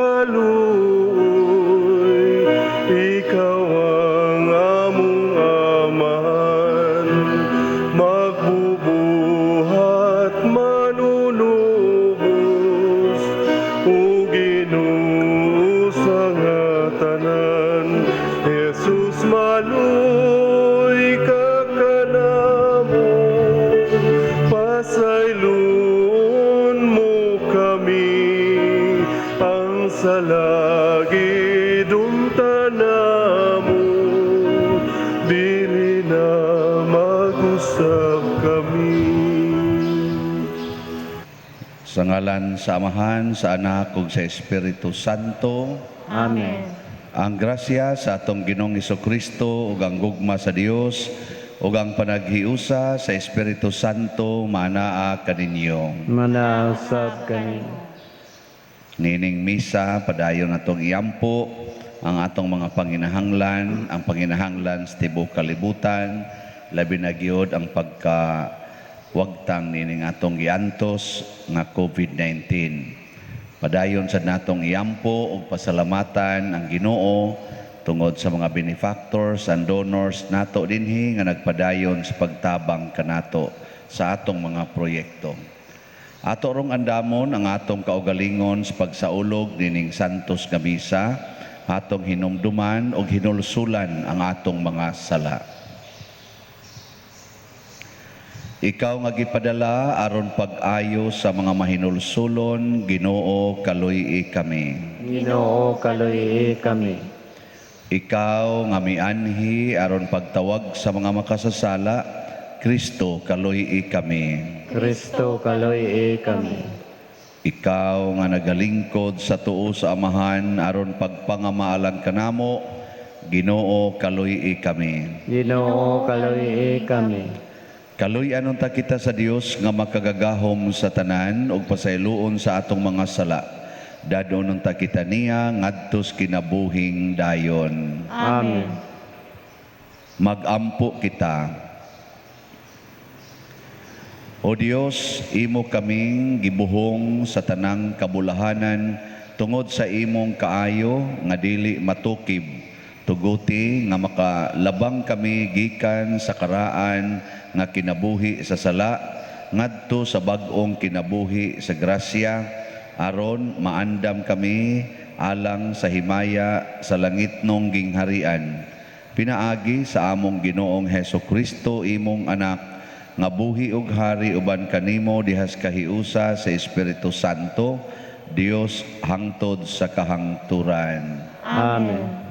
kaluoy, ikaw ang among aman, magbubuhat manunubos, o Ginoo sa nga tanan. Jesus, maluy ka kanamo, pasayloon mo kami, ang salagid umtanamo, dili na mag-usab kami. Sa ngalan sa Amahan, sa Anak, ug sa Espiritu Santo. Amen. Ang grasya sa atong Ginoong Hesukristo ug ang gugma sa Dios ug ang panaghiusa sa Espiritu Santo manaa kaninyo. Manausab kami. Nining misa padayon atong iampo ang atong mga panginahanglan, ang panginahanglan sa tibuok kalibutan, labi na gyud ang pagkawagtang nining atong giantos nga COVID-19. Padayon sa natong iampo ug pasalamatan ang Ginoo tungod sa mga benefactors and donors nato dinhi nga nagpadayon sa pagtabang kanato sa atong mga proyekto. Ato rong andamon ang atong kaugalingon sa pagsaulog nining santos nga misa, atong hinumduman ug hinulsulan ang atong mga sala. Ikaw nga gipadala aron pag-ayo sa mga mahinulsulon, Ginoo kaluy kami. Ginoo kaluy kami. Ikaw nga mianhi aron pagtawag sa mga makasasala, Kristo kaluy kami. Kristo kaluy kami. Ikaw nga nagalingkod sa tuo sa Amahan aron pagpangamaalan kanamo, Ginoo kaluy kami. Ginoo kaluy kami. Kaluy-anon ta kita sa Dios nga makagagahom sa tanan ug pasayloon sa atong mga sala. Dadonon ta kita niya ngadtos kinabuhing dayon. Amen. Magampo kita. O Dios, imo kaming gibuhong sa tanang kabulahanan tungod sa imong kaayo nga dili matukib. Tuguti nga makalabang kami gikan sa karaan nga kinabuhi sa sala ngadto sa bag-ong kinabuhi sa grasya aron maandam kami alang sa himaya sa langitnong gingharian. Pinaagi sa among Ginoong Hesukristo imong anak nga buhi ug hari uban kanimo dihas kahiusa sa Espiritu Santo, Dios hangtod sa kahangturan. Amen.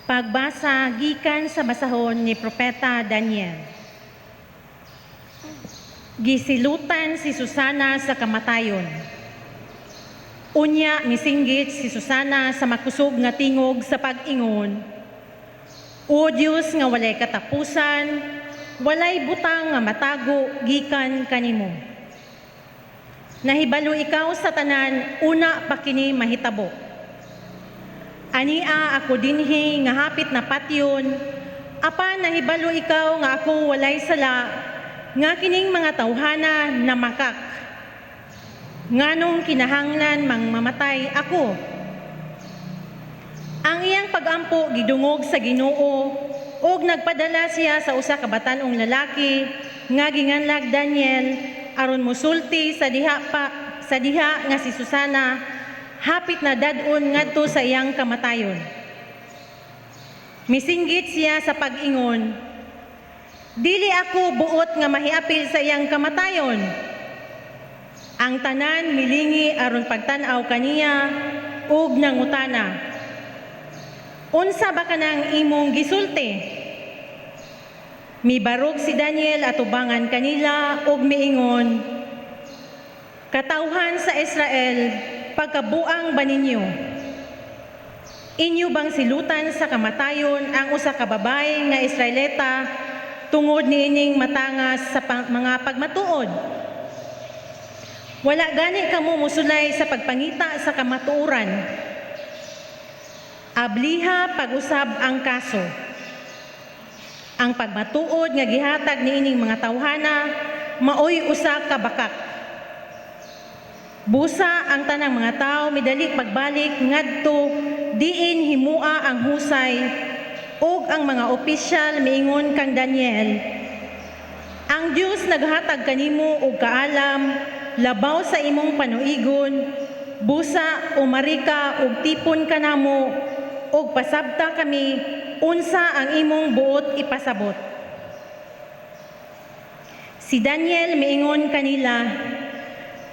Pagbasa gikan sa basahon ni Propeta Daniel. Gisilutan si Susana sa kamatayon. Unya misinggit si Susana sa makusog nga tingog sa pag-ingon. O Dios nga walay katapusan, walay butang nga matago gikan kanimo. Nahibalo ikaw sa tanan, una pa kini mahitabo. Ania ako dinhi nga hapit na patyon, apan nahibalo ikaw nga ako walay sala, nga kining mga tawhana na makak. Nganong kinahanglan mang mamatay ako. Ang iyang pag-ampo gidungog sa Ginoo, ug nagpadala siya sa usa ka batan-ong lalaki nga ginganlag Daniel aron mosulti sa diha nga si Susana hapit na dadon ngadto sa iyang kamatayon. Misinggit siya sa pag-ingon, dili ako buot nga mahiapil sa iyang kamatayon. Ang tanan milingi aron pagtan-aw kaniya ug nangutana, unsa ba kanang imong gisulti? Mibarog si Daniel atubangan kanila ug miingon, katawhan sa Israel, pagkabuang ba ninyo? Inyo bang silutan sa kamatayon ang usa ka babae nga Israelita tungod niining matangas sa mga pagmatuod? Wala gani kamo musulay sa pagpangita sa kamatuoran. Abliha pag-usab ang kaso. Ang pagmatuod nga gihatag niining mga tawhana maoy usa ka bakak. Busa ang tanang mga tao midali pagbalik ngadto diin himua ang husay ug ang mga opisyal miingon kang Daniel, ang Dios naghatag kanimo og kaalam labaw sa imong panuigon, busa umari ka ug tipon kanamo ug pasabta kami unsa ang imong buot ipasabot. Si Daniel miingon kanila,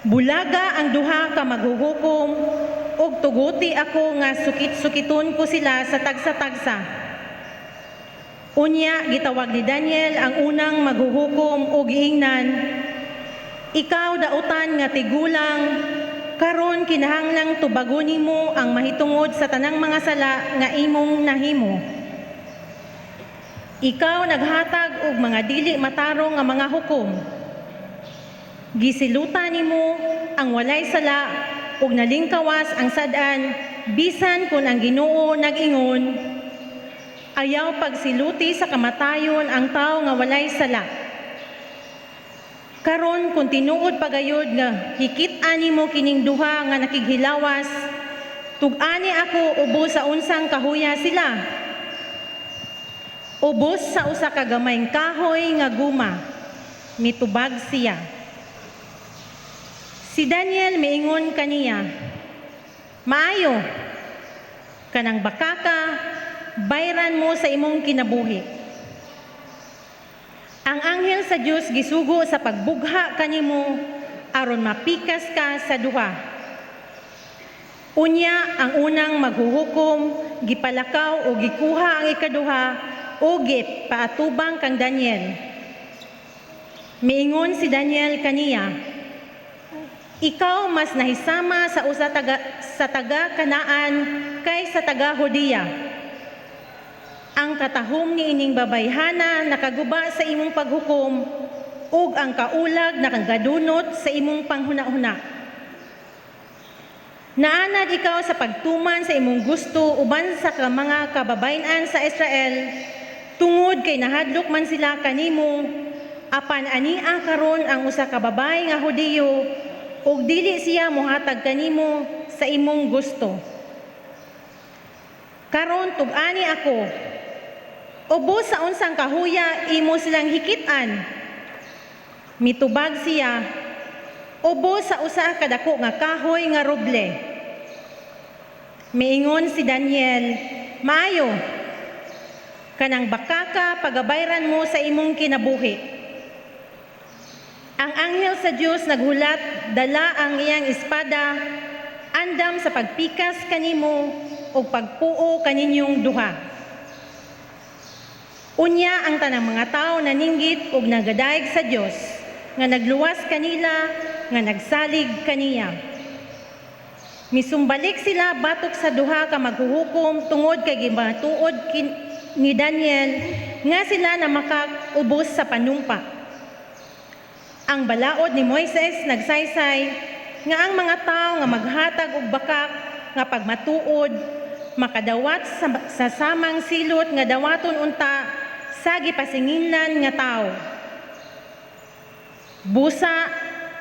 bulaga ang duha ka maghuhukom ug tuguti ako nga sukit-sukiton ko sila sa tagsa-tagsa. Unya gitawag ni Daniel ang unang maghuhukom ug giingnan, ikaw dautan nga tigulang, karon kinahanglang tubagon nimo ang mahitungod sa tanang mga sala nga imong nahimo. Ikaw naghatag og mga dili matarong nga mga hukom. Gisilutan nimo ang walay sala ug nalingkawas ang sad-an bisan kun ang Ginoo nag-ingon, ayaw pagsiluti sa kamatayon ang tao nga walay sala. Karon kung tinuod pagayod nga hikit-an nimo kining duha nga nakighilawas, tug-ani ako ubos sa unsang kahuya sila. Ubos sa usa ka gamayng kahoy nga guma, mitubag siya. Si Daniel miingon kaniya, maayo, kanang bakaka, bayran mo sa imong kinabuhi. Ang anghel sa Dios gisugo sa pagbugha kanimo aron mapikas ka sa duha. Unya ang unang maghuhukom gipalakaw o gikuha ang ikaduha o gipaatubang kang Daniel. Miingon si Daniel kaniya, ikaw mas nahisama sa usa sa taga Kanaan kay sa taga Hudiya. Ang katahom ni ining babayhana nakaguba sa imong paghukom ug ang kaulag nakagadunot sa imong panghuna-huna. Naanad ikaw sa pagtuman sa imong gusto uban sa mga kababayan sa Israel tungod kay nahadlok man sila kanimo apan ania karon ang usa ka babay nga Hudiyo ug dili siya mohatag kanimo sa imong gusto. Karon tug-ani ako, ubos sa unsang kahuya imo silang hikit-an. Mitubag siya, ubos sa usa ka dako nga kahoy nga roble. Miingon si Daniel, maayo, kanang bakaka pagabayran mo sa imong kinabuhi. Ang anghel sa Dios naghulat, dala ang iyang espada, andam sa pagpikas kanimo o pagpuo kaninyong duha. Unya ang tanang mga tao naninggit ug nagadayeg sa Dios, nga nagluwas kanila, nga nagsalig kaniya. Misumbalik sila batok sa duha ka maghuhukom tungod kay gibatuod ni Daniel nga sila na makaubos sa panumpa. Ang balaod ni Moises nagsaysay nga ang mga tao nga maghatag og bakak nga pagmatuod makadawat sa samang silot nga dawaton unta sa gipasinginlan nga tao. Busa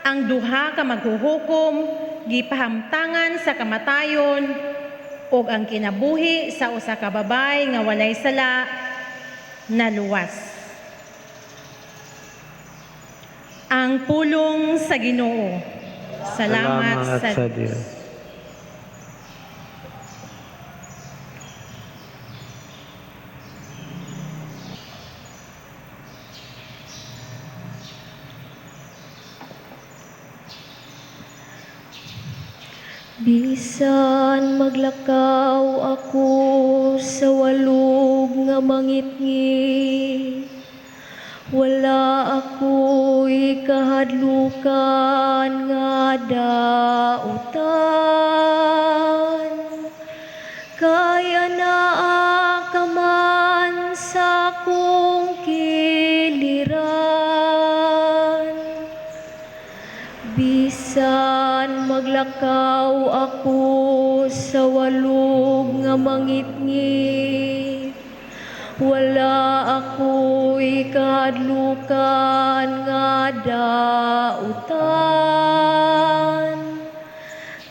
ang duha ka maghuhukom gipahamtangan sa kamatayon ug ang kinabuhi sa usa ka babay nga walay sala naluwas. Ang pulong sa Ginoo. Salamat sa Diyos. Bisan maglakaw ako sa walog nga mangitngit, wala ako'y kahadlukan nga dautan. Kaya naa ka man sa akong kiliran. Bisan maglakaw ako sa walog nga mangitngit, Wala ako'y kahadlukan nga dautan.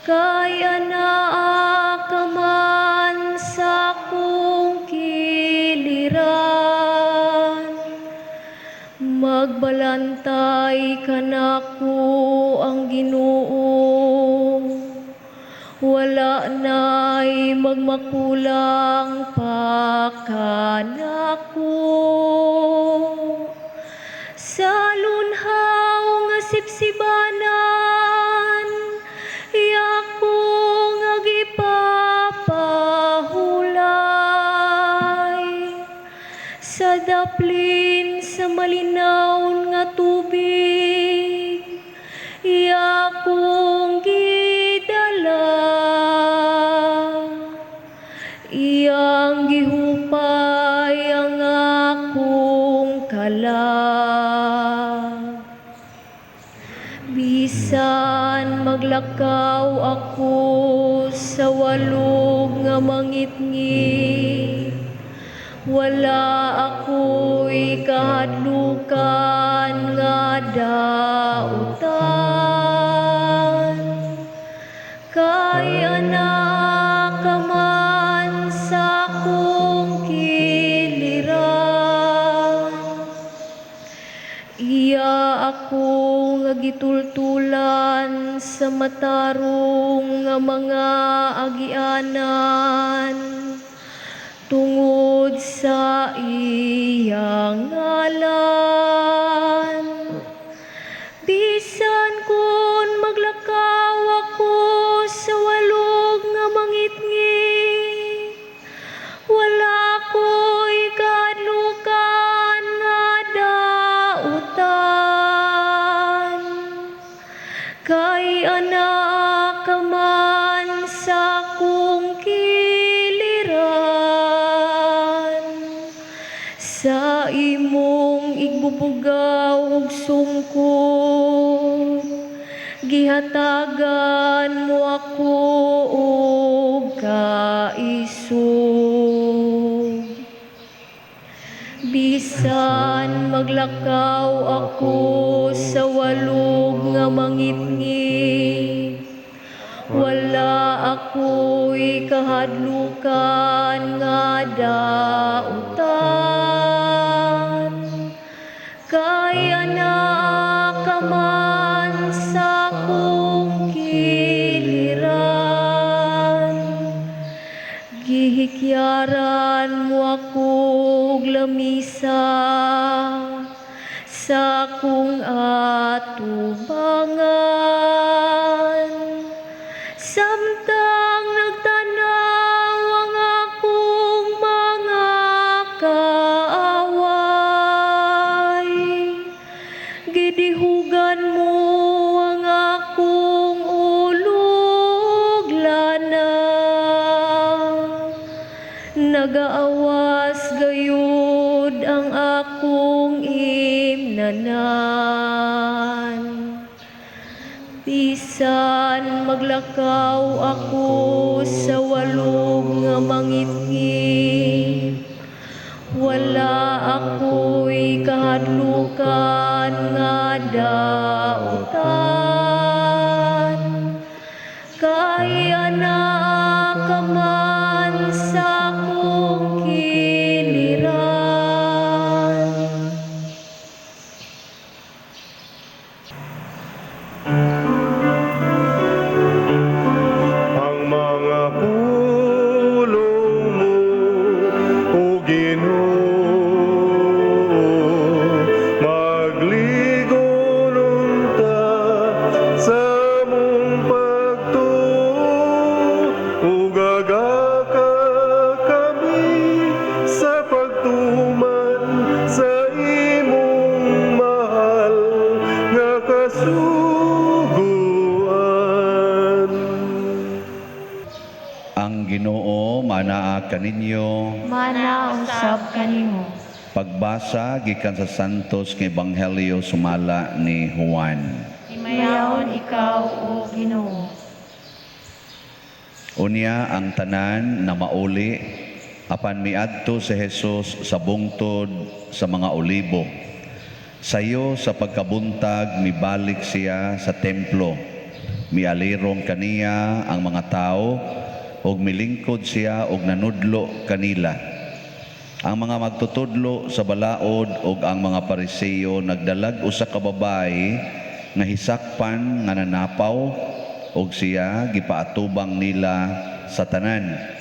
Kaya naa ka man sa akong kiliran. Magbalantay ka nako ang Ginoo. Wala na'y magmakulang pa kanako. Sa lunhaw nga sipsibanan, yako nga gipapahulay. Sa daplin sa malinaw nga tubig, yakong gidala. Iyang gihupay ang akong kalag. Bisan maglakaw ako sa walog nga mangitngit, wala ako'y kahadlukan nga dautan. Kaya na ka man sa akong kiliran. Iya ako nga gitultulan sa matarong nga mga agianan. Tungod sa iyang ngalan. Bisan kun maglakaw ako sa walog nga mangitngit, wala ko'y kahadlukan nga dautan. Kay anak ka man sa akong kiliran. Sa imong igbubugaw ug sungkod, gihatagan mo ako og kaisog. Bisan maglakaw ako sa walog nga mangitngit, wala ako'y kahadlukan nga dautan. Kaya na ka man sa akong kiliran. Gihikyaran mo ako og lamisa sa akong atubangan. Samtang nagtanaw ang akong mga kaaway, gidihugan mo ang akong ulog lana. Nagaawas gayud ang akong imnanan. Bisan maglakaw ako sa walog nga mangitngit, wala ako'y kahadlukan nga dautan. Kaya na ka man sa akong kiliran. Ang mga pulong mo, O Ginoo, magligonon ta sa mong pagtuo, ug agaka kami sa pagtuman sa imong mahal nga kasuguan. Ang Ginoo manaa kaninyo. Mana usab kanimo. Pagbasa gikan sa Santos nga Ebanghelyo sumala ni Juan. Himayaon ikaw o Ginoo. Unya ang tanan na mauli Apan miadto si Jesus sa bungtod sa mga olibo. Sayo sa pagkabuntag mibalik siya sa templo. Mialirong kaniya ang mga tao ug milingkod siya ug nanudlo kanila. Ang mga magtutudlo sa balaod ug ang mga Pariseo nagdalag usa ka babayi nga hisakpan nga nanapaw ug siya gipaatubang nila sa tanan.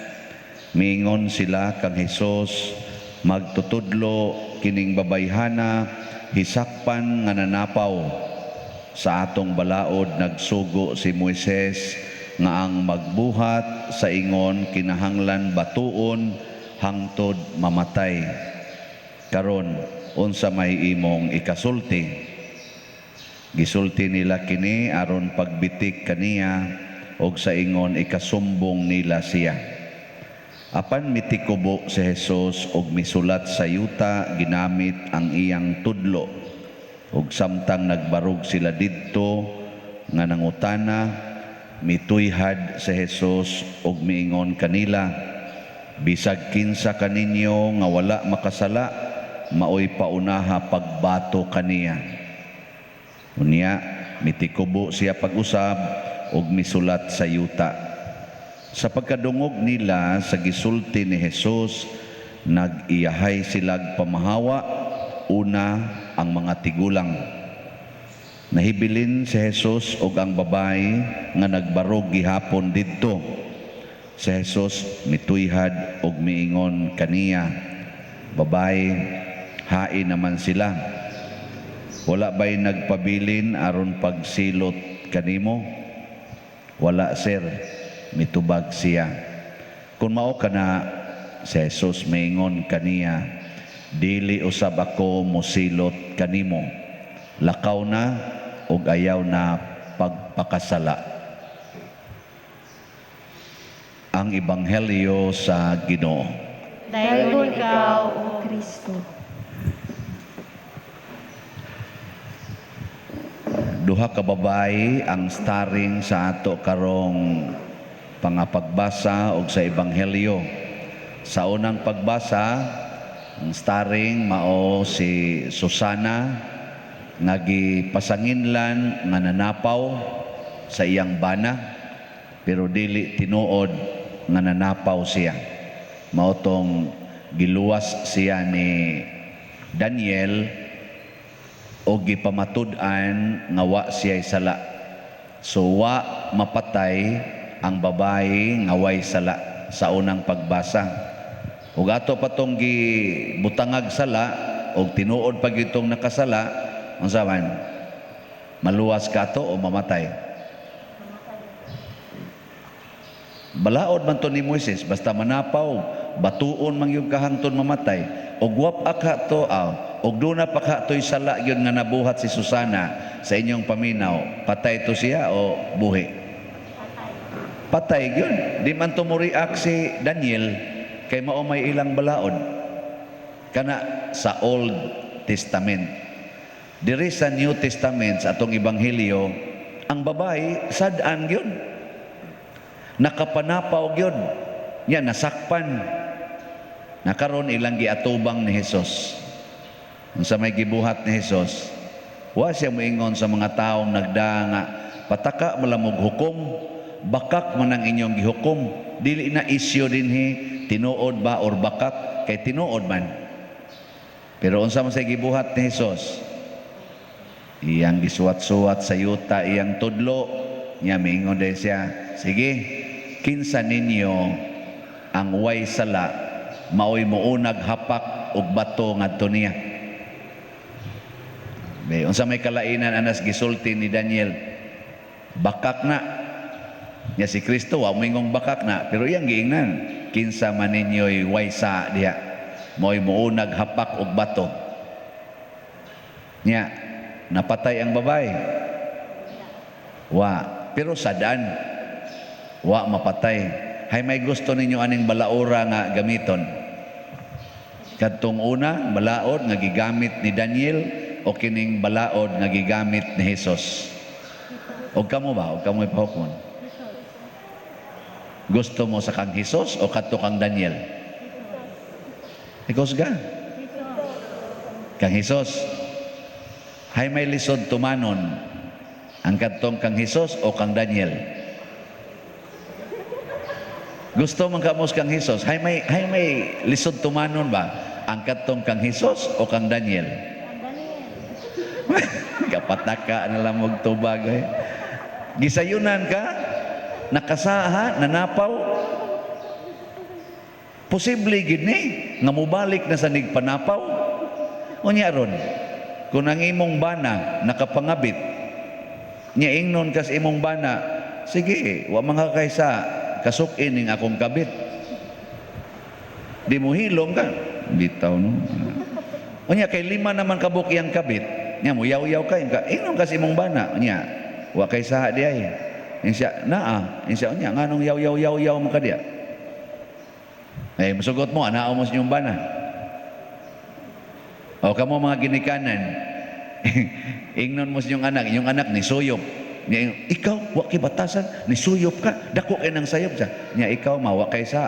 Miingon sila kang Hesus, magtutudlo kining babayhana hisakpan nga nanapaw. Sa atong balaod nagsugo si Moises nga ang magbuhat sa ingon kinahanglan batuon hangtod mamatay. Karon unsa may imong ikasulti? Gisulti nila kini aron pagbitik kaniya og sa ingon ikasumbong nila siya. Apan mitikubo si Jesus og misulat sa yuta ginamit ang iyang tudlo. Ug samtang nagbarog sila didto nga nangutana, mituyhad si Jesus og miingon kanila, bisag kinsa kaninyo nga wala makasala, maoy paunaha pagbato kaniya. Unya mitikubo siya pag-usab og misulat sa yuta. Sa pagkadungog nila sa gisulti ni Jesus, nag-iyahay silag pamahawa, una ang mga tigulang. Nahibilin si Jesus og ang babae nga nagbarog gihapon didto. Si Jesus mituyhad og miingon kaniya, babae, hain naman sila. Wala ba'y nagpabilin aron pagsilot kanimo? Wala, sir. Mitubag siya. Kung mao kana, si Jesus maingon kaniya, dili usab ako mosilot kanimo. Lakaw na ug ayaw na pagpakasala. Ang Ebanghelyo sa Ginoo. Dayon ikaw, O Kristo. Duha ka babayi ang starring sa ato karong pangapagbasa og sa Ebanghelyo. Sa unang pagbasa, ang starring mao si Susana nga gipasanginlan nga nanapaw sa iyang bana pero dili tinuod nga nanapaw siya. Mao tong giluwas siya ni Daniel o gipamatud-an nga wa siya sala. So wa mapatay ang babae nga way sala sa unang pagbasa. Ug ato patong gibutangag sala og tinuod pag itong nakasala, unsa man? Maluwas ka to o mamatay? Balaod man to ni Moises, basta manapaw, batuon man yung kahangton mamatay. Og wap aka to og duna pa ka to'y sala yun nga nabuhat si Susana sa inyong paminaw, patay to siya o buhi? Patay yun. Di man tumuriak si Daniel kay mao may ilang balaod. Kana sa Old Testament. Diri sa New Testament sa atong Ebanghelyo, ang babae sad-an yun. Nakapanapaw yun. Yan, nasakpan. Nakaroon ilang giatubang ni Jesus. Sa may gibuhat ni Jesus, wa siya moingon sa mga taong nagdanga, pataka malamog hukom, bakak man ang inyong gihukom, dili na isyo dinhi tinuod ba or bakak, kay tinuod man. Pero unsa man say gibuhat ni Jesus, iyang gisuwat-suwat sa yuta iyang tudlo, niya mingon din siya, sige, kinsa ninyo ang way sala, maoy muunag hapak og bato ngadto niya. Unsa may kalainan anas gisulti ni Daniel, bakak na. Nya si Kristo wa mingong bakak na, pero iyang giingnan, kinsa man ninyo'y waysa diha, mo'y muunag hapak og bato. Nya napatay ang babae. Wa, pero sadaan wa mapatay. Hay may gusto ninyo aning balaura nga gamiton. Kadtong una balaod nga gigamit ni Daniel o kining balaod nga gigamit ni Jesus. Og kamo ba? Og kamo'y pahukmon? Gusto mo sa kang Jesus o kadto kang Daniel? Ikusga. Kang Hesus. Hay may lisod tumanon. Ang kadtong kang Hesus o kang Daniel? Gusto man kamos kang Hesus. Hay may lisod tumanon ba? Ang kadtong kang Hesus o kang Daniel? Kapataka na lang magtubag. Gisayunan ka? Nakasaha? Nanapaw? Posible gini nga mubalik na sa nigpanapaw. Unya ron, kung ang imong bana nakapangabit, nya ingnon kas imong bana, sige, wa mga kaysa kasukin ning akong kabit. Di mo hilong ka, bitaw no. Unya kay lima naman kabuk iyang kabit, nya mo yaw-yaw ka, ingnon kas imong bana, nya wa kaysa di ay. Insya insya unya nganong yaw-yaw mo ka diya. Eh, masugot mo, anao mo sa inyong bana. O kamo mga ginikanan, ingnon mo sa inyong anak ni suyop. Niya, ikaw, wa kay batasan, ni suyop ka, dako kay nang sayop siya. Niya, ikaw, wa kay sa.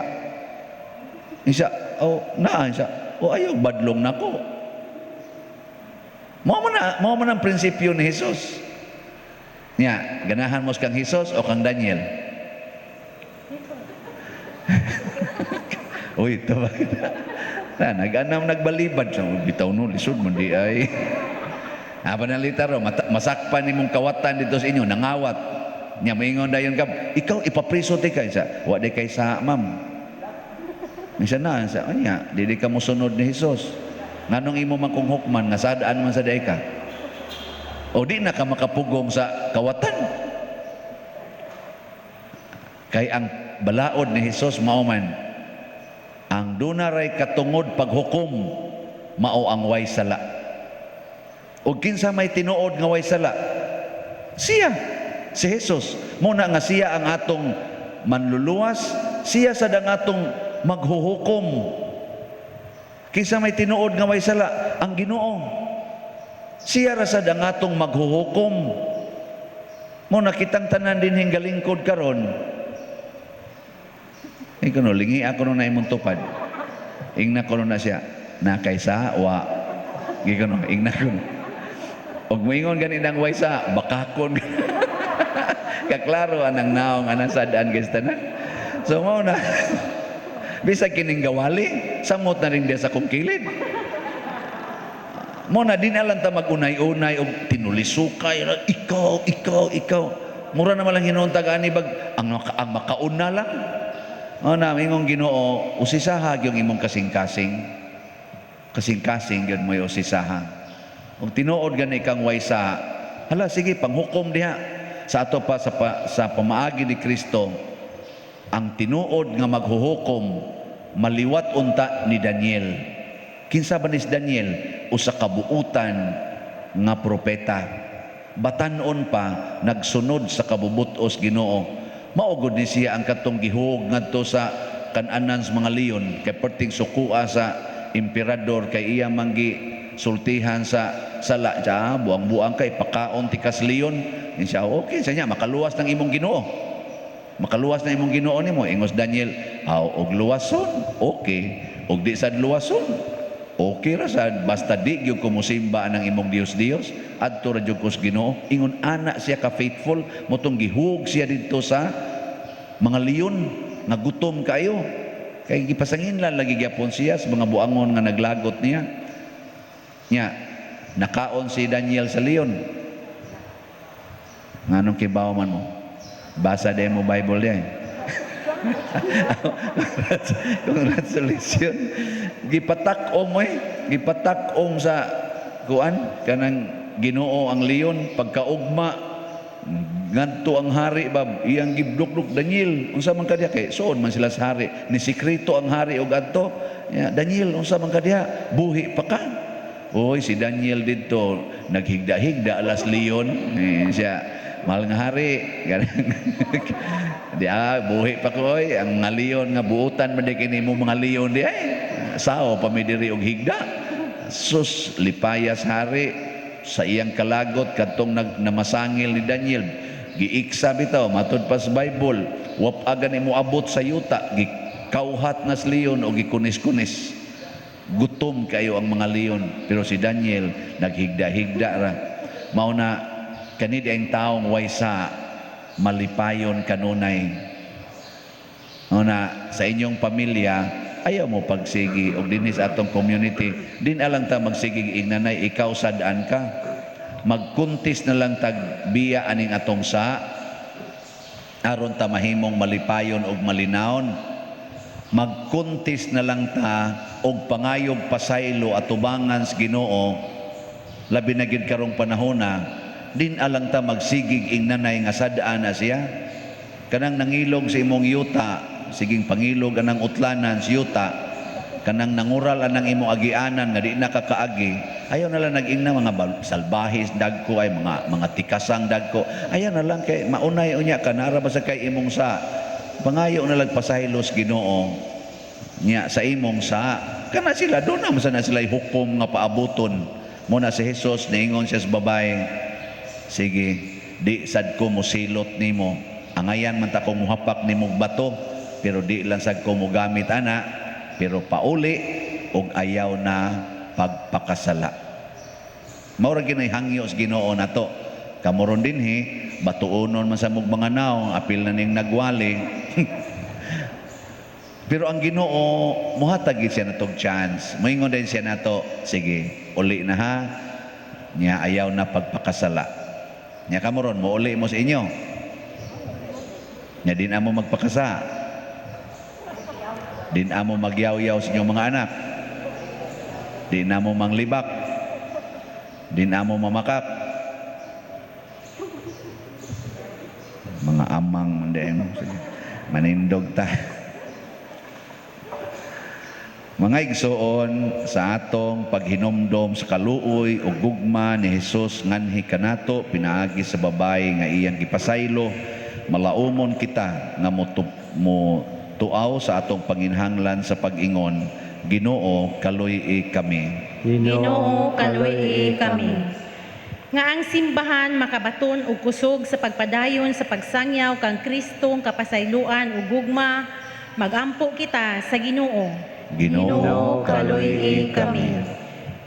Insya, insya, ayaw, badlong na ko. Mo man ang prinsipyo ni Jesus. Niya, ganahan mo kang Jesus o kang Daniel? Uy, ito ba? Nag-anam nagbalibad sa bitaw no, lisod mo di ay. Panalita ro, masakpan ni mong kawatan dito sa inyo, nangawat. Nya maingon dayon ka, ikaw ipapriso ti kay sa, wa di kay sa ma'am. Minsan na sa anya, di ka mo sunod ni Hesus. Nganong imo man kung hukman nga sadaan man sa day ka? O di na ka makapugong sa kawatan. Kay ang balaod ni Hesus mao man ang dunaray katungod paghukom mao ang way sala. Ug kinsa may tinuod nga way sala? Siya, si Jesus. Muna nga siya ang atong manluluwas, siya sad ang atong maghuhukom. Kinsa may tinuod nga way sala? Ang Ginoo. Siya ra sad ang atong maghuhukom. Muna kitang tanan din hingalingkod karon. Ikaw no, lingi ako no na imong tupad. Ingna ko no na siya. Na kaysa, wa. Ikaw no, ingna ko no. Og moingon ganin ang waysa, bakakon. Kaklaro anang naong anang sadaan guys tanan. So mo na. Bisa kining gawali, samot na rin dia sa kong kilid. Mo na din alam ta magunay-unay og tinulisukay. Ikaw. Mura na malang hinuuntag ani bag ang makauna lang. Na imong Ginoo usisaha yung imong kasing-kasing yun mo yung usisaha. Kung tinuod gani kang waysa, hala sige panghukom diha sa ato pa sa pamaagi ni Kristo. Ang tinuod nga maghuhukom maliwat unta ni Daniel. Kinsa ba ni Daniel? Usa ka buutan nga propeta. Batan-on pa nagsunod sa kabubutos Ginoo. Maugod ni siya ang katong gihug ngadto sa kananan sa mga leon kay perting sukua sa emperador kay iya manggi sultihan sa sala ja buang-buang kay pakaon ti kas leon insya okay sa niya makaluwas ng imong Ginoo. Makaluwas na imong Ginoo nimo ingos Daniel og luwason okay og di sad luwason okay ra sad basta di gyud ko mosimba ang imong Dios adto ra gyud ko sa Ginoo ingon ana siya ka faithful motong gihug siya didto sa mga leon nga gutom kayo kay gipasangin lang lagi gyapon siya sa mga buangon nga naglagot niya nakaon si Daniel sa leon. Nganong kibaw man mo basa din mo Bible diyan. Congratulations. Gipatak-ong sa kuan kanang Ginoo ang leon pagkaugma ngadto ang hari bab iyang gibduk-duk Daniel unsa man kadiya kay suon man sila sa hari ni sikreto ang hari og adto Daniel unsa man kadiya buhi pa ka. Oy si Daniel didto naghigda-higda alas leon siya mahal nga hari buhi pa ko oy ang nga leon nga buutan man kini mo mga leon di ay sao pa mi diri og higda sus lipayas hari sa iyang kalagot kadtong namasangil ni Daniel giiksa bitaw matud pa sa Bible wap aga ni mo abot sa yuta gikauhat nas leon o gikunis-kunis gutom kayo ang mga leon, pero si Daniel naghigda-higda ra. Mao na kani diayng taong waysa malipayon kanunay. Mao na sa inyong pamilya ayaw mo pagsigi og dinhi sa atong community din alang ta magsigig ignanay ikaw sadaan ka magkuntis na lang tag biya aning atong sa aron ta mahimong malipayon og malinawon. Magkuntis na lang ta og pangayog pasaylo at tubangan sa Ginoo labi na gid karong panahona din alang ta magsigig ingnanay nga sadaan na siya kanang nangilog sa imong yuta siging pangilog anang utlanan sa yuta kanang nangural anang imong agianan nga di na kakaagi ayaw na lang nag-ingna mga salbahis dagko ay mga tikasang dagko ayaw na lang kay maunay unya ka nara ba sa kay imong sa pangayo na lang pasaylos Ginoo nya sa imong sa kana sila doon naman sana sila hukom nga paabuton mo na si Jesus niingon siya sa babae sige di sad ko mo silot nimo angayan man ta ko muhapak nimo bato pero di lang sad ko mo gamit ana pero pauli og ayaw na pagpakasala mao ra ginay hangyo sa Ginoo nato kamoron dinhi batuonon man sa mga naong apil na ning nagwali pero ang Ginoo muhatag gid siya natog chance moingon din siya nato sige uli na ha nya ayaw na pagpakasala nya kamoron mo uli mo sa inyo nya din amo magpakasa din amo magyaw-yaw sa inyong mga anak din amo manglibak din amo mamakak mga amang mandem manindog ta mga igsoon sa atong paghinomdom sa kaluoy o gugma ni Jesus nganhi kanato pinaagi sa babae nga iyang gipasaylo malaumon kita nga mo tuaw sa atong panginhanglan sa pag-ingon Ginoo kaluy kami Ginoo kaluy kami. Nga ang simbahan makabaton og kusog sa pagpadayon sa pagsangyaw kang Kristong kapasayloan ug gugma magampo kita sa Ginoo. Ginoo kaluy kami.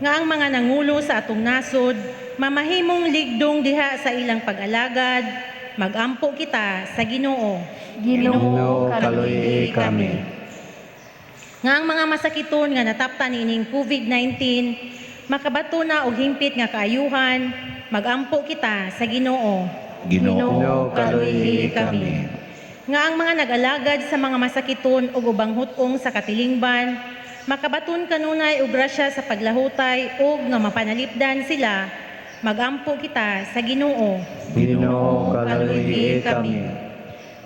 Nga ang mga nangulo sa atong nasod mamahimong ligdong diha sa ilang pag-alagad magampo kita sa Ginoo. Ginoo kaluy kami. Nga ang mga masakiton nga nataptan niining COVID-19 makabato na og himpit nga kaayuhan magampo kita sa Ginoo. Ginoo kaluy kami. Nga ang mga nag-alagad sa mga masakiton ug ubang hutong sa katilingban makabaton kanunay og grasya sa paglahutay ug nga mapanalipdan sila magampo kita sa Ginoo. Ginoo kaluy kami.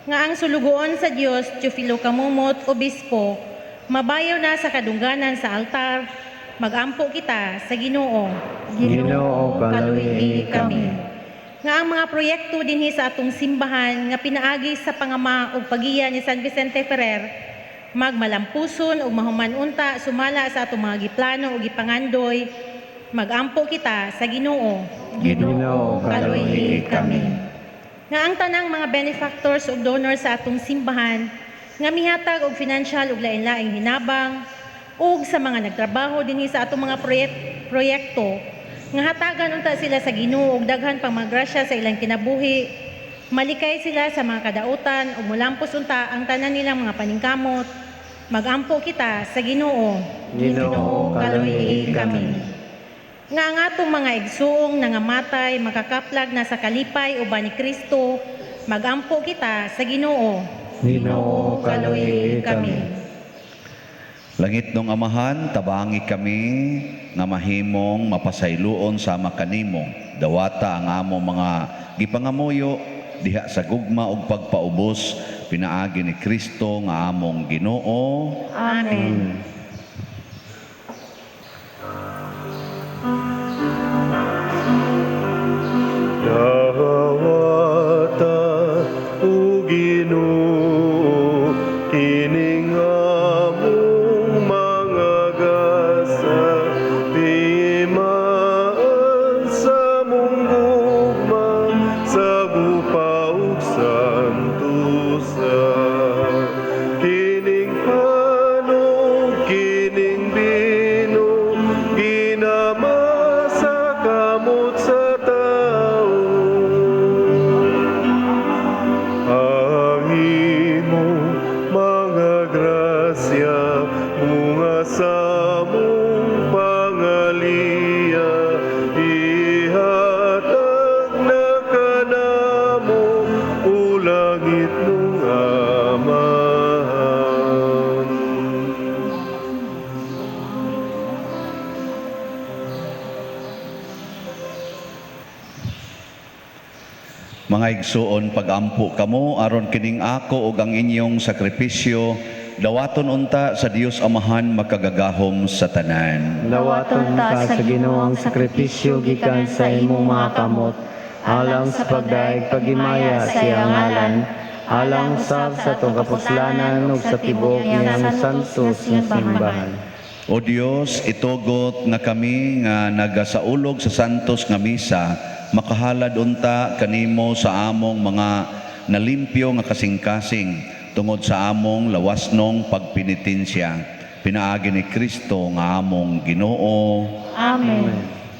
Nga ang sulugoon sa Dios Teofilo Kamumot obispo mabayaw na sa kadungganan sa altar magampo kita sa Ginoo. Ginoo kaluy kami. Nga ang mga proyekto dinhi sa atong simbahan nga pinaagi sa pangama ug pagiya ni San Vicente Ferrer magmalampuson ug mahuman unta sumala sa atong mga giplano ug gipangandoy magampo kita sa Ginoo. Ginoo kaluy kami. Nga ang tanang mga benefactors ug donors sa atong simbahan nga mihatag og financial ug lain-laing hinabang ug sa mga nagtrabaho dinhi sa atong mga proyekto nga hatagan unta sila sa Ginoo ug daghan pang mga grasya sa ilang kinabuhi malikay sila sa mga kadautan ug mulampos unta ang tanan nilang mga paningkamot magampo kita sa Ginoo. Ginoo kaluy kami. Nga ang atong mga igsuong nangamatay makakaplag na sa kalipay uban ni Kristo magampo kita sa Ginoo. Ginoo kaluy kami. Langit nung Amahan, tabangi kami nga mahimong mapasayloon sama kanimo. Dawata ang amo mga gipangamuyo diha sa gugma ug pagpaubos pinaagi ni Kristo nga among Ginoo. Amen. Dawata o Ginoo kining among mga gasa timaan sa mong gugma sa bupaw santusa kining panog Mga igsuon, pagampo kamo aron kining ako ug ang inyong sakripisyo dawaton unta sa Dios Amahan makagagahom sa tanan. Dawaton ta sa Ginoong sakripisyo gikan sa imong mga kamot, alang sa pagdaig pagimaya sa iyang ngalan, alang usab sa itong kapuslanan ug sa tibok niyang santos nga simbahan. O Dios, itugot nga kami nga nagasaulog sa santos nga misa, makahalad unta kanimo sa among mga nalimpyo nga kasing-kasing tungod sa among lawasnong pagpinitensya. Pinaagi ni Kristo nga among Ginoo. Amen.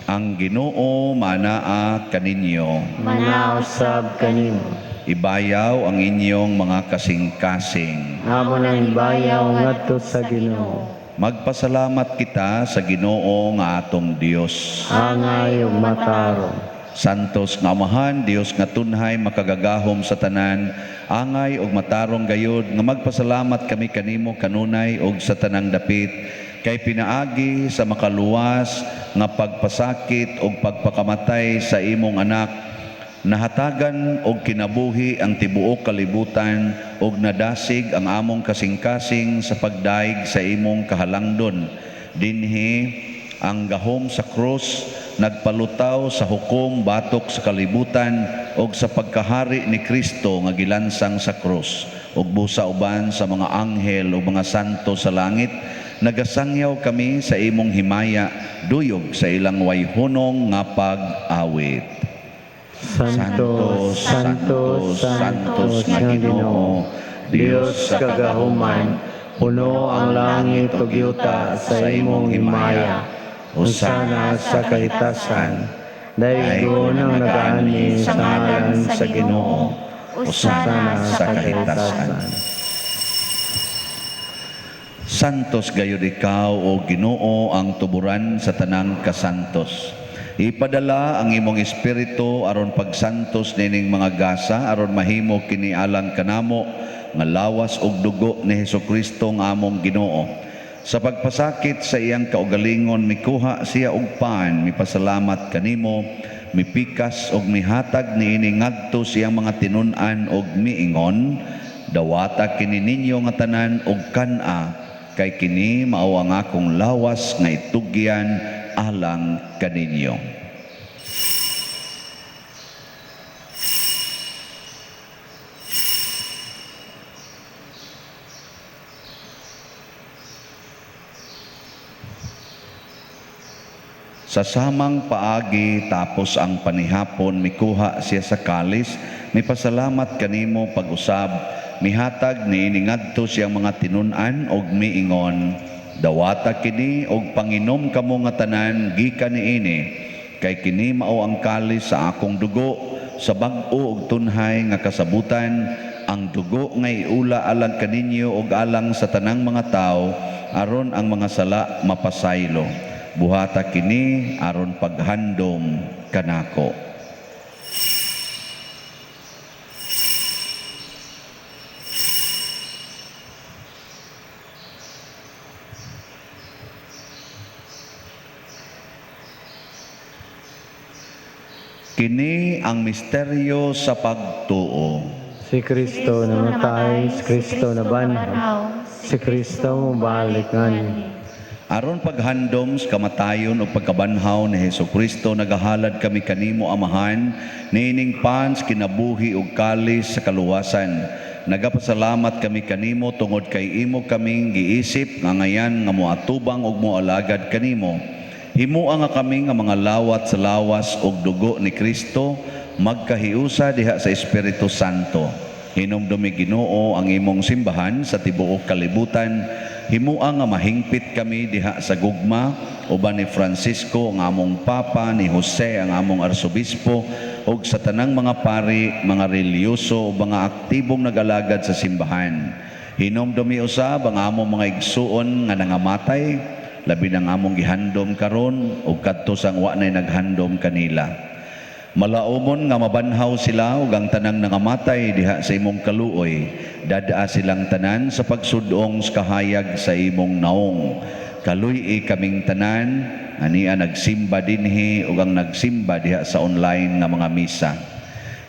Ang Ginoo manaa kaninyo. Manausab kanimo. Ibayaw ang inyong mga kasing-kasing. Amo nang ibayaw ngadto sa Ginoo. Magpasalamat kita sa Ginoo nga atong Dios. Angay ug matarong. Santos nga Amahan, Dios nga tunhay makagagahom sa tanan, angay ug matarong gayud nga magpasalamat kami kanimo kanunay ug sa tanang dapit kay pinaagi sa makaluwas nga pagpasakit ug pagpakamatay sa imong anak. Nahatagan og kinabuhi ang tibuok kalibutan ug nadasig ang among kasing-kasing sa pagdaig sa imong kahalangdon. Dinhi ang gahom sa krus nagpalutaw sa hukom batok sa kalibutan ug sa pagkahari ni Kristo nga gilansang sa krus ug busa uban sa mga anghel ug mga santo sa langit. Nagasangyaw kami sa imong himaya duyog sa ilang wayhunong nga pag-awit. Santos, Santos, Santos nga Ginoo, Dios kagahuman, puno ang langit ug yuta sa imong himaya. Usana sa kahitasan, daigo nang nagaani sa ngalan sa Ginoo. Usana sa kahitasan. Santos gayud ikaw o Ginoo ang tuburan sa tanang kasantos. Ipadala ang imong espiritu aron pagsantos nining mga gasa aron mahimo kini alang kanamo nga lawas ug dugo ni Hesukristo nga among Ginoo. Sa pagpasakit sa iyang kaugalingon mikuha siya og pan, mipasalamat kanimo, mipikas ug mihatag niini ngadto siyang mga tinun-an ug miingon, dawata kini ninyo nga tanan og kan-a kay kini mao ang akong lawas nga itugyan alang kaninyo. Sa samang paagi tapos ang panihapon mikuha siya sa kalis, mipasalamat kanimo pag-usab, mihatag niini ngadto siyang mga tinun-an og miingon, dawata kini og panginom kamo nga tanan gikan niini kay kini mao ang kalis sa akong dugo sa bag-o ug tunhay nga kasabutan, ang dugo nga iula alang kaninyo ug alang sa tanang mga tawo aron ang mga sala mapasaylo. Buhata kini aron paghandom kanako. Kini ang misteryo sa pagtuo. Si Kristo namatay, si Kristo nabanhaw, si Kristo mabalik ngani. Aron paghandom sa kamatayon o pagkabanhaw ni Hesukristo, nagahalad kami kanimo Amahan, niining pans kinabuhi ug kalis sa kaluwasan. Nagapasalamat kami kanimo tungod kay imo kaming giisip nga ngayan nga moatubang ug moalagad kanimo. Himuang nga kami nga mga lawat sa lawas ug dugo ni Kristo, magkahiusa diha sa Espiritu Santo. Hinumdumi Ginoo ang imong simbahan sa tibuok kalibutan. Himuang nga mahingpit kami diha sa gugma uban ni Francisco ang among papa, ni Jose ang among arsobispo ug sa tanang mga pari, mga reliyoso ug mga aktibong nag-alagad sa simbahan. Hinumdumi usab ang among mga igsuon nga nangamatay, labi ng among gihandom karon ug kadto sang wa nay naghandom kanila. Malaumon nga mabanhaw sila ug ang tanang nangamatay diha sa imong kaluoy, dadaa silang tanan sa pagsudong sa kahayag sa imong naong. Kaluy kaming tanan, ania nagsimba dinhi ug ang nagsimba diha sa online nga mga misa.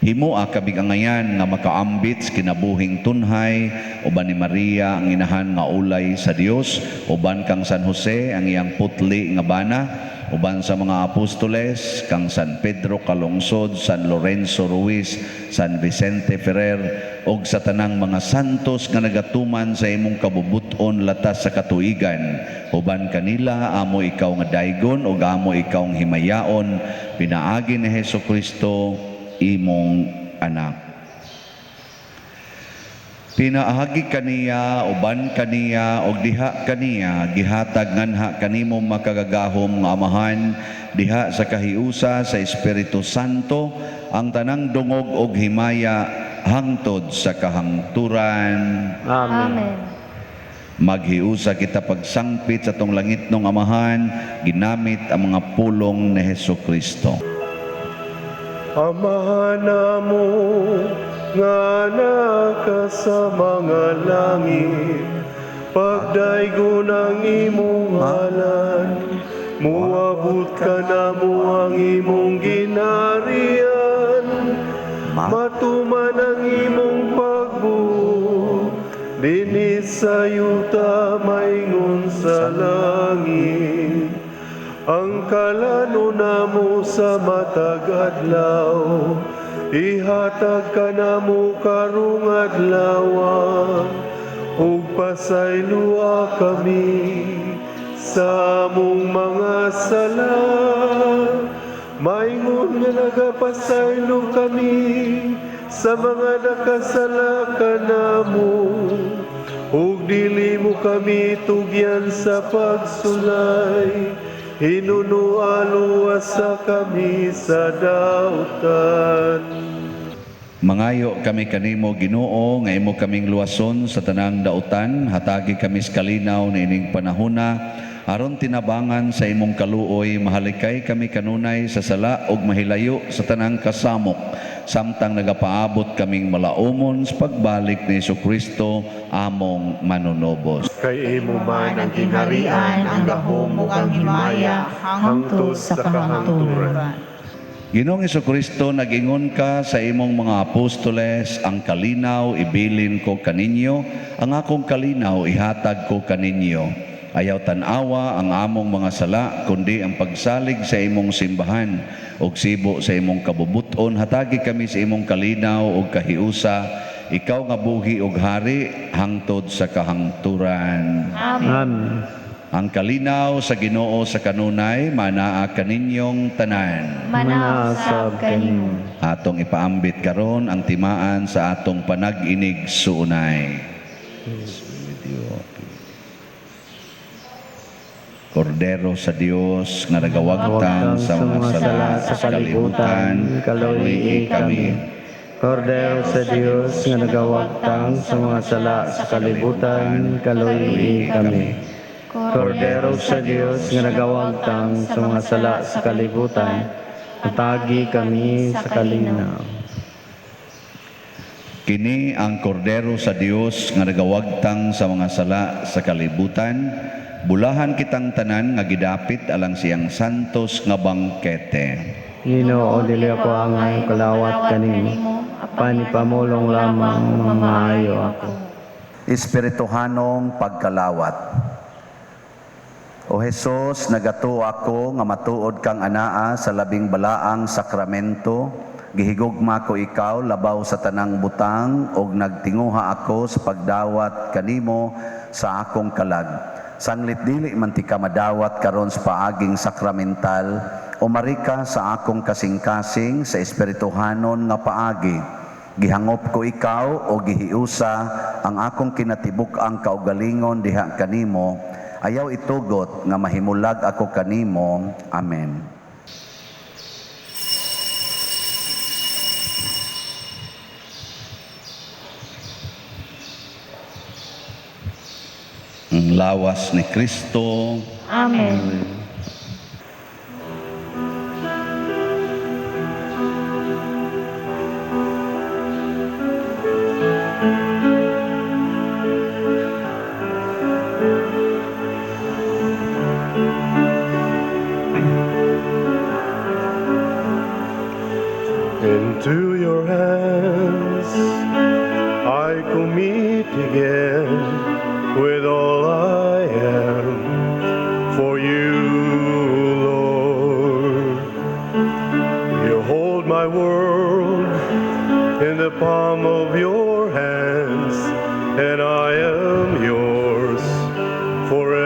Himo kabigangayan nga makaambit sa kinabuhing tunhay, uban ni Maria ang inahan nga ulay sa Dios, uban kang San Jose ang iyang putli nga bana, uban sa mga apostoles, kang San Pedro Calungsod, San Lorenzo Ruiz, San Vicente Ferrer, og sa tanang mga santos nga nagatuman sa imong kabubuton latas sa katuigan, uban kanila amo ikaw nga daygon ug amo ikaw nga himayaon, pinaagi ni Hesukristo imong anak. Pinaagi kaniya, uban kaniya, og diha kaniya, gihatag nganha kanimo makagagahom nga amahan, diha sa kahiusa sa Espiritu Santo, ang tanang dungog og himaya hangtod sa kahangturan. Amen. Maghiusa kita pagsangpit sa tong langit nung amahan, ginamit ang mga pulong ni Hesukristo. Amahan namo nga naka sa mga langit, pagdaygo ng imong ngalan, muabot ka namo ang imong ginarian, matuman ang imong pagbuo, dinis sa yuta maingon sa langit. Ang kalano namo sa matag adlaw, ihatag ka namo karong adlaw, ug pasaylua kami sa among mga sala. Maingon nga nagapasaylo kami sa mga nakasala kanamo, ug dili mo kami tugyan sa pagsulay, hinunualuwasa kami sa dautan. Mangayo kami kanimo Ginoo nga imo kaming luwason sa tanang dautan, hatagi kami sa kalinaw niining panahona, aron tinabangan sa imong kaluoy, mahalikay kami kanunay sa sala ug mahilayo sa tanang kasamok, samtang nagapaabot kaming malaumon sa pagbalik ni Jesucristo among manunobos. Kay imo man ang ginharian, ang gahom ug ang himaya hangtod sa kahangturan. Ginoong Jesucristo, nag-ingon ka sa imong mga apostoles, ang kalinaw ibilin ko kaninyo, ang akong kalinaw ihatag ko kaninyo. Ayaw tanawa ang among mga sala, kundi ang pagsalig sa imong simbahan, ug sibo sa imong kabubuton, hatagi kami sa imong kalinaw ug kahiusa, ikaw nga buhi ug hari, hangtod sa kahangturan. Amen. Ang kalinaw sa Ginoo sa kanunay, manaa kaninyong tanan. Manaasab kanimo. Atong ipaambit karon ang timaan sa atong panag-inig suunay. Kordero sa Dios nga nagawagtan sa mga sala sa kalibutan, kaluoy kami. Kordero sa Dios nga nagawagtang sa mga sala sa kalibutan, kaluoy kami. Kordero sa Dios nga nagawagtang sa mga sala sa kalibutan, hatagi kami sa kalinaw. Kini ang kordero sa Dios nga nagawagtang sa mga sala sa kalibutan, bulahan kitang tanan nga gidapit alang siyang santos nga bangkete. Ginoo, dili ako angay kalawat kanimo, panipamulong lamang mamaayo ako. Espirituhanong pagkalawat. O Jesus, nagato ako nga matuod kang anaa sa labing balaang sakramento, gihigugma ko ikaw labaw sa tanang butang, og nagtinguha ako sa pagdawat kanimo sa akong kalag. Sanglit dili man ti ka madawat karon sa paaging sakramental, o marika sa akong kasing-kasing sa espirituhanon nga paagi. Gihangop ko ikaw o gihiusa ang akong kinatibuk-ang kaugalingon diha kanimo, ayaw itugot nga mahimulag ako kanimo. Amen. Ang lawas ni Kristo. Amen. Into your hands I commit again with all I am for you, Lord. You hold my world in the palm of your hands, and I am yours forever.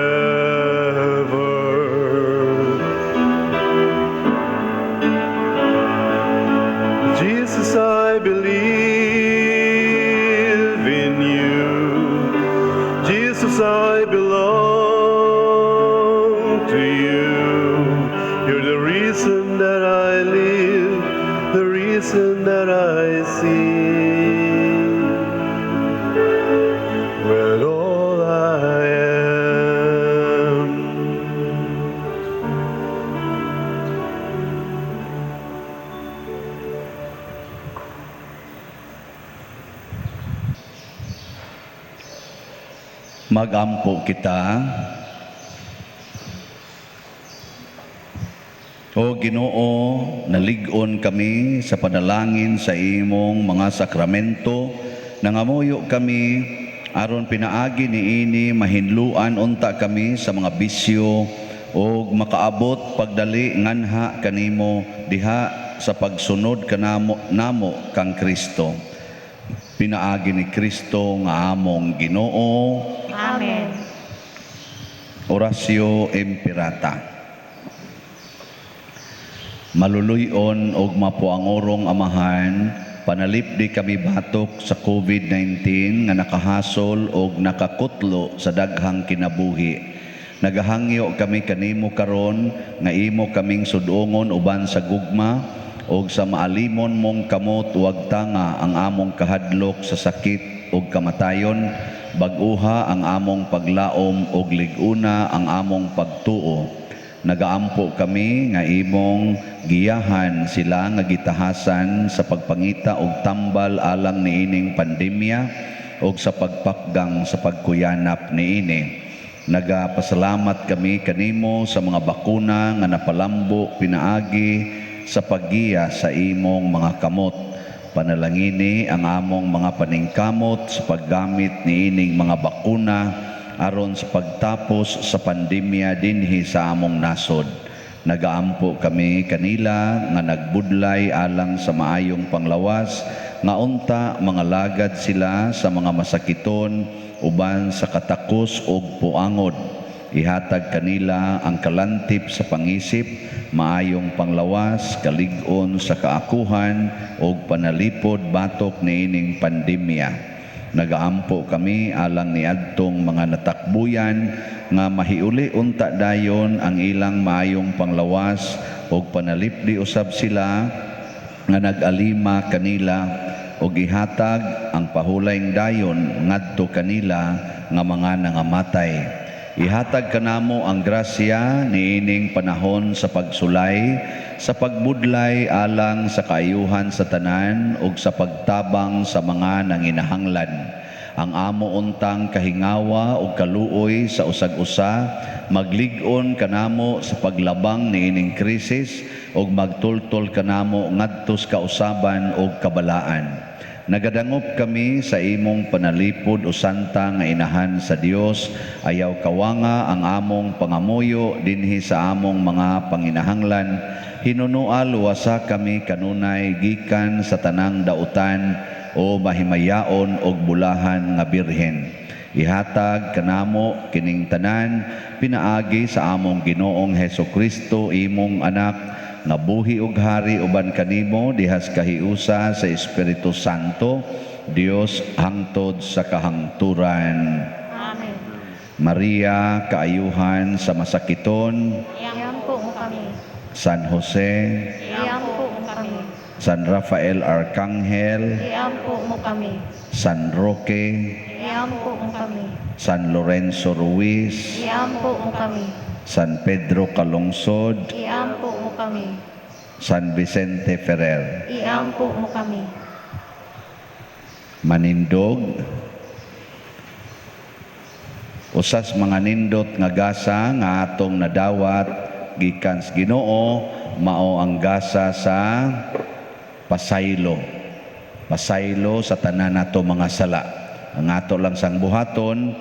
Jesus, I believe in you. Jesus, I belong to you. You're the reason that I live, the reason that I sing. With all I am. Magampo kita. O Ginoo, nalig-on kami sa panalangin sa imong mga sakramento, nangamuyo kami aron pinaagi niini mahinluan unta kami sa mga bisyo o makaabot pagdali nganha kanimo diha sa pagsunod kanamo namo kang Kristo. Pinaagi ni Kristo nga among Ginoo. Amen. Orasyo Imperata. Maluluyon og mapuangorong amahan, panalipdi kami batok sa COVID-19 nga nakahasol og nakakutlo sa daghang kinabuhi. Nagahangyo kami kanimo karon nga imo kaming sudongon uban sa gugma og sa maalimon mong kamot huwag tanga ang among kahadlok sa sakit ug kamatayon, bag-uha ang among paglaom ug lig-una ang among pagtuo. Nagaampo kami nga imong giyahan sila nga gitahasan sa pagpangita og tambal alang niining pandemya og sa pagpakgang sa pagkuyanap niini. Nagapasalamat kami kanimo sa mga bakuna nga napalambo pinaagi sa paggiya sa imong mga kamot. Panalangini ang among mga paningkamot sa paggamit niining mga bakuna aron sa pagtapos sa pandemya dinhi sa among nasod. Nagaampo kami kanila nga nagbudlay alang sa maayong panglawas nga unta mga lagad sila sa mga masakiton uban sa katakos ug puangod. Ihatag kanila ang kalantip sa pangisip, maayong panglawas, kalig-on sa kaakuhan ug panalipod batok niining pandemya. Nagaampo kami alang niadtong mga natakbuyan nga mahiuli unta dayon ang ilang maayong panglawas ug panalipdi usab sila nga nag-alima kanila ug ihatag ang pahulayng dayon ngadto kanila nga mga nangamatay. Ihatag kanamo ang grasya niining panahon sa pagsulay, sa pagbudlay alang sa kaayuhan sa tanan ug sa pagtabang sa mga nanginahanglan. Ang amo untang kahingawa ug kaluoy sa usag-usa, maglig-on kanamo sa paglabang niining krisis ug magtultol kanamo ngadto sa kausaban ug kabalaan. Nagadangop kami sa imong panalipod o santa nga inahan sa Dios, ayaw kawanga ang among pangamuyo dinhi sa among mga panginahanglan. Hinunua luwasa kami kanunay gikan sa tanang dautan o mahimayaon og bulahan nga birhen. Ihatag kanamo kining tanan pinaagi sa among Ginoong Hesukristo imong anak nga buhi ug hari uban kanimo dihas kahiusa sa Espiritu Santo, Dios hangtod sa kahangturan. Amen. Maria, kaayuhan sa masakiton. Iampo mo kami. San Jose, Iampo mo kami. San Rafael Arcangel, Iampo mo kami. San Roque, Iampo mo kami. San Lorenzo Ruiz, Iampo mo kami. San Pedro Calungsod, Iampo mo kami. San Vicente Ferrer. Iampo mo kami. Manindog, usas mga nindot nga gasa nga atong nadawat gikan sa Ginoo, mao ang gasa sa pasaylo sa tanan nato mga sala. Ang ato lang sang buhaton,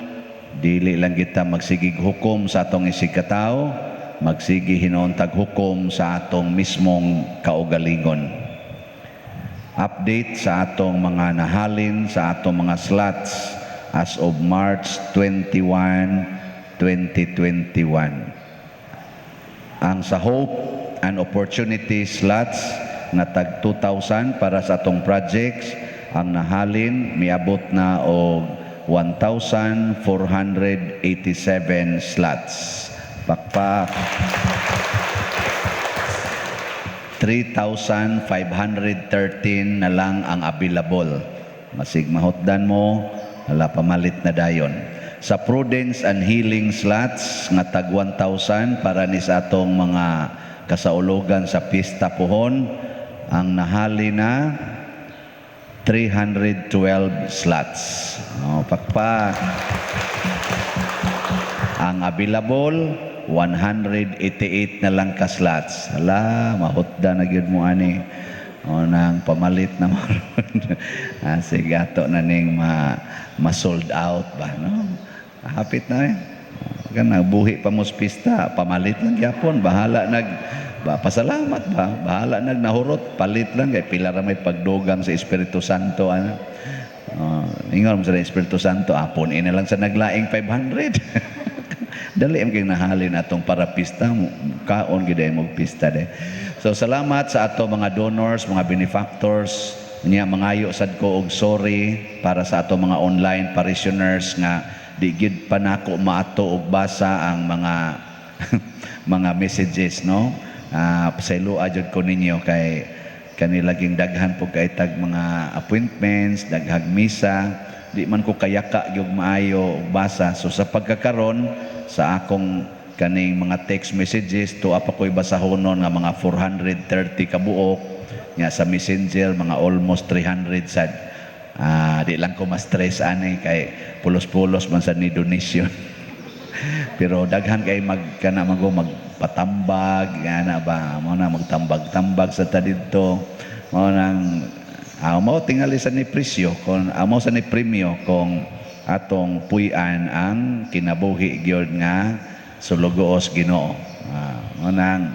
dili lang kita magsigig hukom sa atong isig katao, magsigi hinauntag hukom sa atong mismong kaugalingon. Update sa atong mga nahalin sa atong mga slots as of March 21, 2021. Ang sa Hope and Opportunity slots na tag 2,000 para sa atong projects, ang nahalin miabot na og 1,487 slots. Pakpak. 3,513 na lang ang available. Masig mahutdan mo, wala pamalit na dayon. Sa Prudence and Healing slots nga tag 1,000 para ni sa atong mga kasaulogan sa pista pohon, ang nahali na 312 slots. Pakpak. Ang available 188 na lang ka slots. Hala, mahutda na gyud mo ani. Nang pamalit na mo. Sige, ato na ning ma-sold out ba, no? Hapit na buhi pa mo sa pista, pamalit lang gyapon, bahala pasalamat ba, bahala nahurot, palit lang kay pila ra may pagdugang sa Espiritu Santo ingon mo sa Espiritu Santo, apon ina lang sa naglaing 500. Dali ang nahalin atong para pista, kaon gid mo pista de. So salamat sa ato mga donors, mga benefactors, niya mangayo sad ko og sorry para sa ato mga online parishioners nga di gid pa nako maato og basa ang mga mga messages, no? Pasayloa jud ko ninyo kay kanilaging daghan po kay tag mga appointments, daghag misa, di man ko kayaka gyud maayo og basa. So sa pagkakaron sa akong kaning mga text messages, tuwa pa ko'y basahonon nga mga 430 kabuok, nga sa messenger mga almost 300 sad. Di lang ko ma-stress ani kay pulos-pulos man sa ni donation. Pero daghan kay magpatambag ana ba, mo na magtambag-tambag sa ta didto, mo nang mo tingali sa ni presyo kung mo sa ni premyo kung atong puy-an ang kinabuhi gyud nga sulugoos Ginoo. Mo nang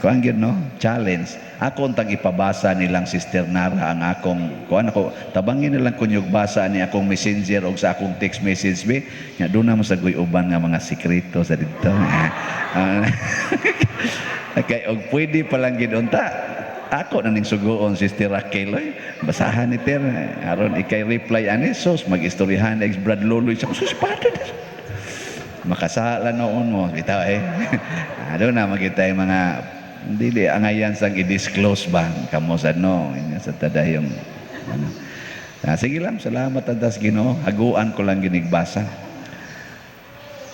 kuan gyud, no, challenge. Ako untang ipabasa nilang Sister Nara ang akong kuan, ako tabangin nilang kunyog basa ni akong messenger og sa akong text message be nya do na sa uban nga mga sekreto sa didto. Okay, og pwede pa lang gid unta ako na ning sugoon Sister Raquel, basahan ni Ter aron ikay reply ani sus mag-istoryahan ex Brad Loloy sa sus patod makasala noon mo bitaw ano na magita yung mga dili angayan sang i-disclose ba kamo sa sa tadayong ano. Sige lang, salamat adas Ginoo, haguan ko lang ginigbasa.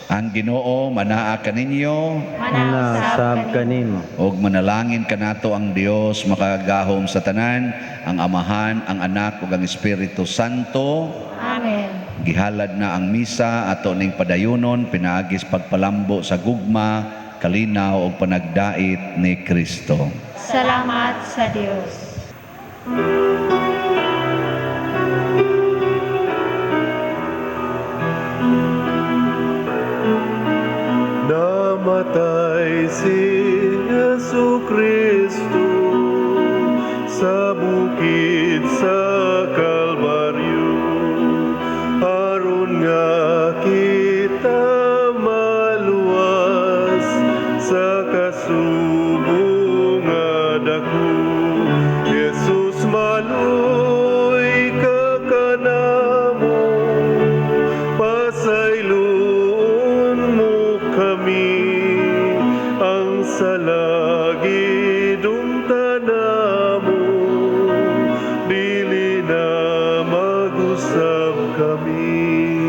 Ang Ginoo manaa kaninyo, Manasab kanimo. og manalangin kanato ang Dios makagahom sa tanan, ang Amahan, ang Anak ug ang Espiritu Santo. Amen. Gihalad na ang misa ato ning padayunon pinaagis pagpalambo sa gugma, kalinaw ug panagdait ni Kristo. Salamat sa Diyos. Namatay si Jesucristo sa bukid sa Kalbaryo, aron nga kita maluwas sa kasubong nga dako. Jesus maluy ka kanamo, pasayloon mo kami, ang salagidong tanamo, dili na mag-usab kami.